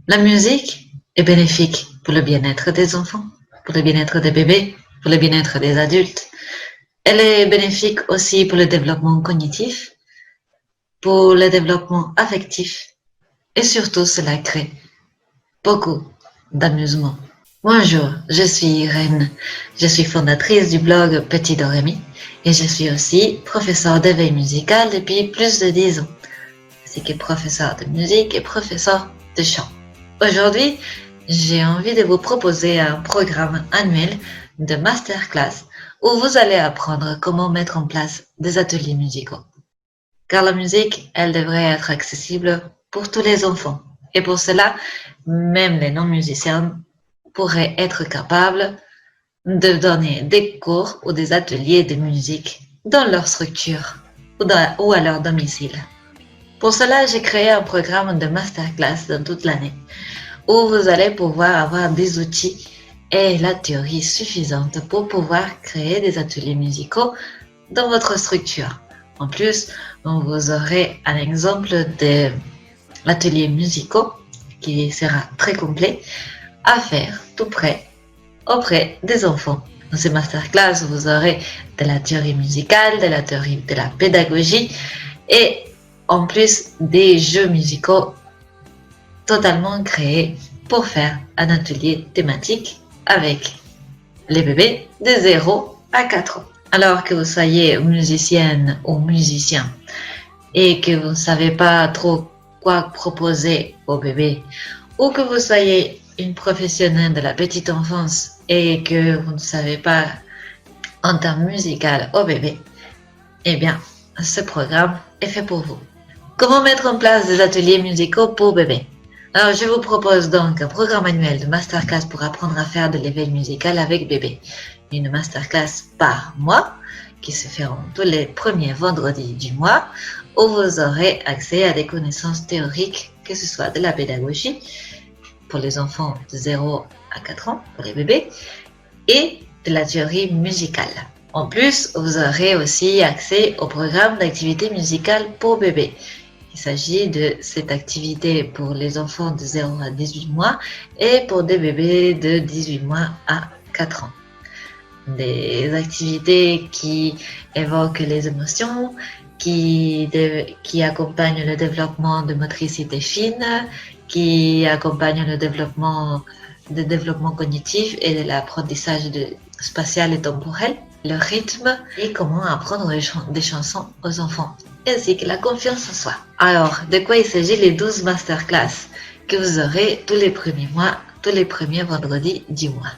La musique est bénéfique pour le bien-être des enfants, pour le bien-être des bébés, pour le bien-être des adultes. Elle est bénéfique aussi pour le développement cognitif, pour le développement affectif et surtout cela crée beaucoup d'amusement. Bonjour, je suis Irène, je suis fondatrice du blog Petit Dorémy et je suis aussi professeure d'éveil musical depuis plus de 10 ans, ainsi que professeure de musique et professeure de chant. Aujourd'hui, j'ai envie de vous proposer un programme annuel de masterclass où vous allez apprendre comment mettre en place des ateliers musicaux. Car la musique, elle devrait être accessible pour tous les enfants. Et pour cela, même les non-musiciens pourraient être capables de donner des cours ou des ateliers de musique dans leur structure ou à leur domicile. Pour cela, j'ai créé un programme de masterclass dans toute l'année où vous allez pouvoir avoir des outils et la théorie suffisante pour pouvoir créer des ateliers musicaux dans votre structure. En plus, vous aurez un exemple de l'atelier musicaux qui sera très complet à faire tout près auprès des enfants. Dans ces masterclass, vous aurez de la théorie musicale, de la théorie de la pédagogie et en plus des jeux musicaux totalement créés pour faire un atelier thématique avec les bébés de 0 à 4 ans. Alors que vous soyez musicienne ou musicien et que vous ne savez pas trop quoi proposer aux bébés, ou que vous soyez une professionnelle de la petite enfance et que vous ne savez pas en termes musical aux bébés, eh bien, ce programme est fait pour vous. Comment mettre en place des ateliers musicaux pour bébés? Alors, je vous propose donc un programme annuel de masterclass pour apprendre à faire de l'éveil musical avec bébé. Une masterclass par mois qui se feront tous les premiers vendredis du mois où vous aurez accès à des connaissances théoriques, que ce soit de la pédagogie pour les enfants de 0 à 4 ans, pour les bébés, et de la théorie musicale. En plus, vous aurez aussi accès au programme d'activité musicale pour bébés. Il s'agit de cette activité pour les enfants de 0 à 18 mois et pour des bébés de 18 mois à 4 ans. Des activités qui évoquent les émotions, qui accompagnent le développement de motricité fine, qui accompagnent le développement cognitif et de l'apprentissage spatial et temporel, le rythme et comment apprendre des chansons aux enfants, ainsi que la confiance en soi. Alors, de quoi il s'agit les 12 masterclass que vous aurez tous les premiers mois, tous les premiers vendredis du mois.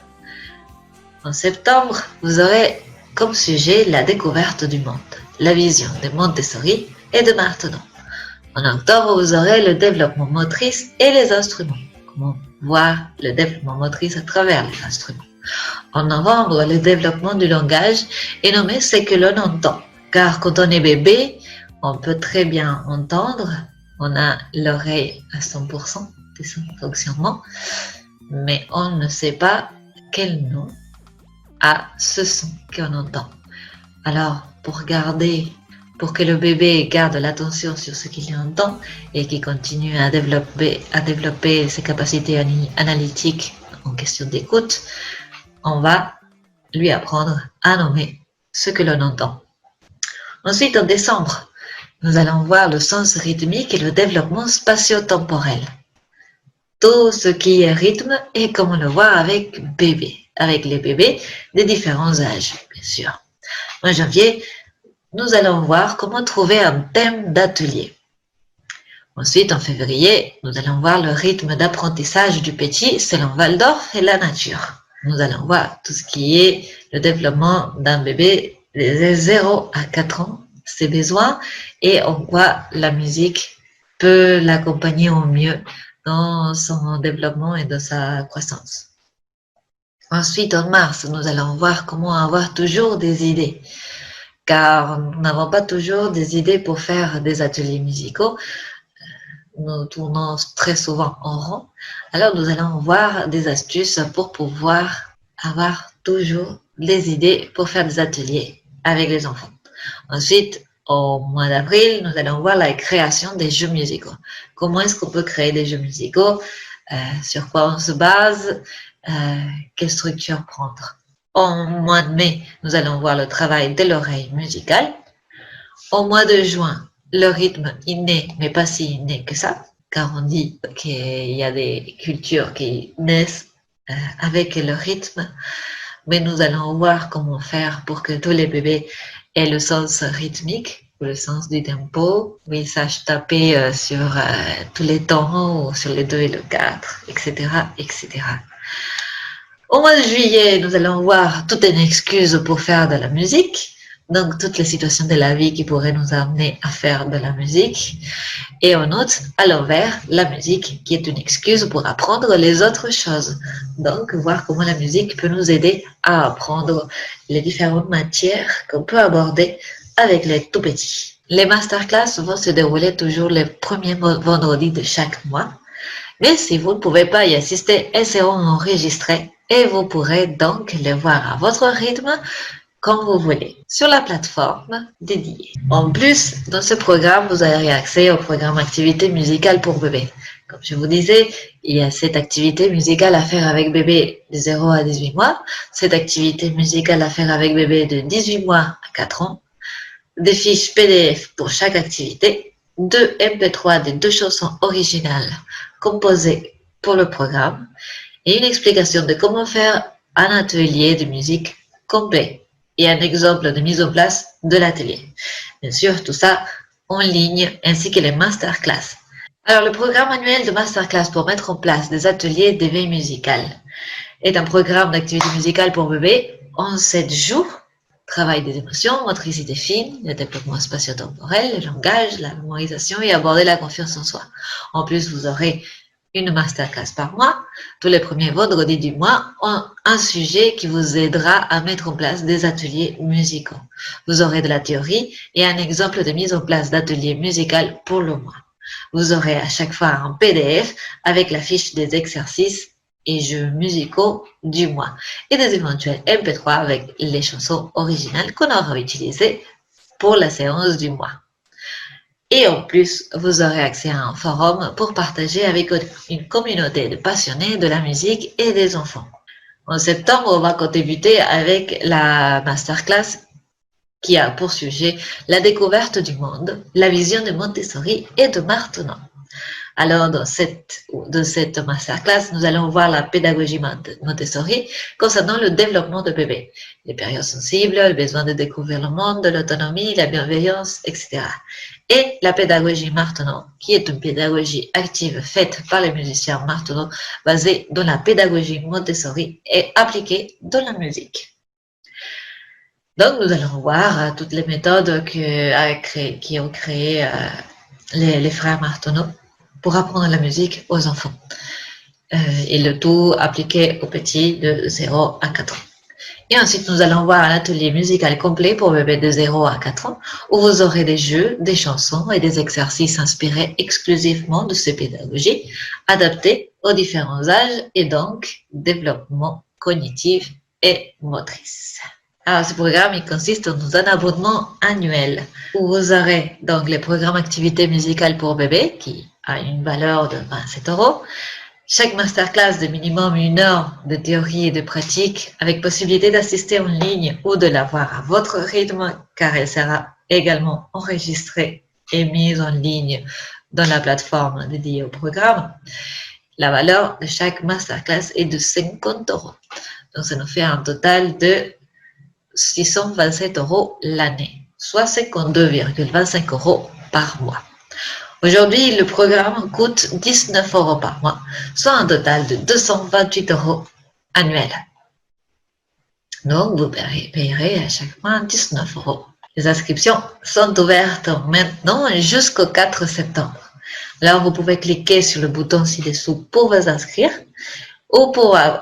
En septembre, vous aurez comme sujet la découverte du monde, la vision de Montessori et de Martenon. En octobre, vous aurez le développement motrice et les instruments. Comment voir le développement motrice à travers les instruments. En novembre, le développement du langage est nommé ce que l'on entend. Car quand on est bébé, on peut très bien entendre, on a l'oreille à 100% de son fonctionnement, mais on ne sait pas quel nom a ce son qu'on entend. Alors, pour que le bébé garde l'attention sur ce qu'il entend et qu'il continue à développer ses capacités analytiques en question d'écoute, on va lui apprendre à nommer ce que l'on entend. Ensuite, en décembre, nous allons voir le sens rythmique et le développement spatio-temporel. Tout ce qui est rythme et comment le voir avec les bébés de différents âges, bien sûr. En janvier, nous allons voir comment trouver un thème d'atelier. Ensuite, en février, nous allons voir le rythme d'apprentissage du petit selon Waldorf et la nature. Nous allons voir tout ce qui est le développement d'un bébé de 0 à 4 ans, ses besoins et en quoi la musique peut l'accompagner au mieux dans son développement et dans sa croissance. Ensuite, en mars, nous allons voir comment avoir toujours des idées, car nous n'avons pas toujours des idées pour faire des ateliers musicaux. Nous tournons très souvent en rond. Alors, nous allons voir des astuces pour pouvoir avoir toujours des idées pour faire des ateliers avec les enfants. Ensuite, au mois d'avril, nous allons voir la création des jeux musicaux. Comment est-ce qu'on peut créer des jeux musicaux sur quoi on se base, quelle structure prendre. Au mois de mai, nous allons voir le travail de l'oreille musicale. Au mois de juin, le rythme inné, mais pas si inné que ça, car on dit qu'il y a des cultures qui naissent avec le rythme, mais nous allons voir comment faire pour que tous les bébés aient le sens rythmique, ou le sens du tempo, où ils sachent taper sur tous les temps, ou sur les 2 et le 4, etc., etc. Au mois de juillet, nous allons voir toute une excuse pour faire de la musique. Donc, toutes les situations de la vie qui pourraient nous amener à faire de la musique. Et en août, à l'envers, la musique qui est une excuse pour apprendre les autres choses. Donc, voir comment la musique peut nous aider à apprendre les différentes matières qu'on peut aborder avec les tout petits. Les masterclass vont se dérouler toujours les premiers vendredis de chaque mois. Mais si vous ne pouvez pas y assister, elles seront enregistrées et vous pourrez donc les voir à votre rythme comme vous voulez, sur la plateforme dédiée. En plus, dans ce programme, vous aurez accès au programme activité musicale pour bébé. Comme je vous disais, il y a cette activité musicale à faire avec bébé de 0 à 18 mois, cette activité musicale à faire avec bébé de 18 mois à 4 ans, des fiches PDF pour chaque activité, 2 MP3 des 2 chansons originales composées pour le programme et une explication de comment faire un atelier de musique complet et un exemple de mise en place de l'atelier. Bien sûr, tout ça en ligne, ainsi que les masterclass. Alors, le programme annuel de masterclass pour mettre en place des ateliers d'éveil musical est un programme d'activité musicale pour bébé en 7 jours. Travail des émotions, motricité fine, le développement spatio-temporel, le langage, la mémorisation et aborder la confiance en soi. En plus, vous aurez une masterclass par mois, tous les premiers vendredis du mois, un sujet qui vous aidera à mettre en place des ateliers musicaux. Vous aurez de la théorie et un exemple de mise en place d'ateliers musicaux pour le mois. Vous aurez à chaque fois un PDF avec la fiche des exercices et jeux musicaux du mois et des éventuels MP3 avec les chansons originales qu'on aura utilisées pour la séance du mois. Et en plus, vous aurez accès à un forum pour partager avec une communauté de passionnés de la musique et des enfants. En septembre, on va débuter avec la masterclass qui a pour sujet la découverte du monde, la vision de Montessori et de Martenon. Alors, dans cette masterclass, nous allons voir la pédagogie Montessori concernant le développement de bébé, les périodes sensibles, le besoin de découvrir le monde, l'autonomie, la bienveillance, etc. Et la pédagogie Martenon, qui est une pédagogie active faite par les musiciens Martenon, basée dans la pédagogie Montessori et appliquée dans la musique. Donc, nous allons voir toutes les méthodes qui ont créé les frères Martenon pour apprendre la musique aux enfants. Et le tout appliqué aux petits de 0 à 4 ans. Et ensuite, nous allons voir un atelier musical complet pour bébés de 0 à 4 ans, où vous aurez des jeux, des chansons et des exercices inspirés exclusivement de ces pédagogies, adaptés aux différents âges et donc développement cognitif et motrice. Alors, ce programme, il consiste dans un abonnement annuel où vous aurez donc les programmes activités musicales pour bébés qui a une valeur de 27 €. Chaque masterclass de minimum 1 heure de théorie et de pratique avec possibilité d'assister en ligne ou de la voir à votre rythme car elle sera également enregistrée et mise en ligne dans la plateforme dédiée au programme. La valeur de chaque masterclass est de 50 €. Donc, ça nous fait un total de 627 € l'année, soit 52,25 € par mois. Aujourd'hui, le programme coûte 19 € par mois, soit un total de 228 € annuels. Donc, vous payerez à chaque mois 19 €. Les inscriptions sont ouvertes maintenant jusqu'au 4 septembre. Alors, vous pouvez cliquer sur le bouton ci-dessous pour vous inscrire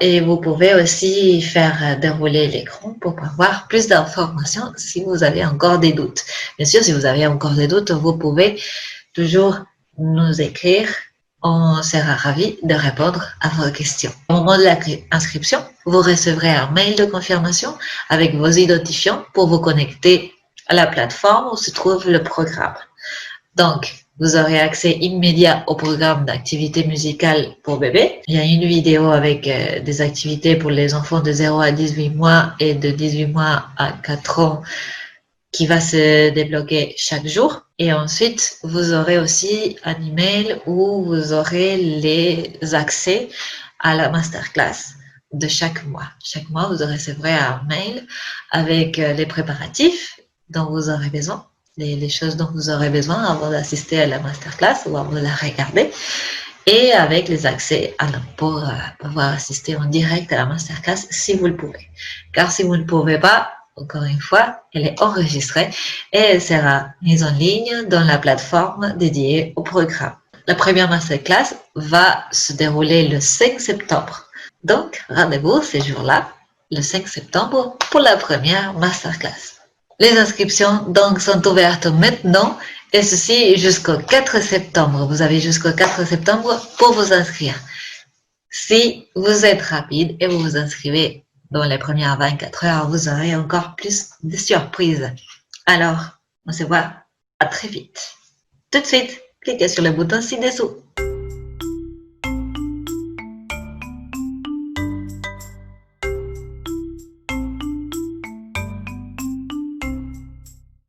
et vous pouvez aussi faire dérouler l'écran pour avoir plus d'informations si vous avez encore des doutes. Bien sûr, si vous avez encore des doutes, vous pouvez toujours nous écrire. On sera ravis de répondre à vos questions. Au moment de l'inscription, vous recevrez un mail de confirmation avec vos identifiants pour vous connecter à la plateforme où se trouve le programme. Donc, vous aurez accès immédiat au programme d'activités musicales pour bébés. Il y a une vidéo avec des activités pour les enfants de 0 à 18 mois et de 18 mois à 4 ans qui va se débloquer chaque jour. Et ensuite, vous aurez aussi un email où vous aurez les accès à la masterclass de chaque mois. Chaque mois, vous recevrez un mail avec les préparatifs dont vous aurez besoin, les choses dont vous aurez besoin avant d'assister à la masterclass ou avant de la regarder, et avec les accès pour pouvoir assister en direct à la masterclass si vous le pouvez. Car si vous ne pouvez pas, encore une fois, elle est enregistrée et elle sera mise en ligne dans la plateforme dédiée au programme. La première masterclass va se dérouler le 5 septembre. Donc, rendez-vous ces jours-là, le 5 septembre, pour la première masterclass. Les inscriptions donc sont ouvertes maintenant et ceci jusqu'au 4 septembre. Vous avez jusqu'au 4 septembre pour vous inscrire. Si vous êtes rapide et vous vous inscrivez dans les premières 24 heures, vous aurez encore plus de surprises. Alors, on se voit à très vite. Tout de suite, cliquez sur le bouton ci-dessous.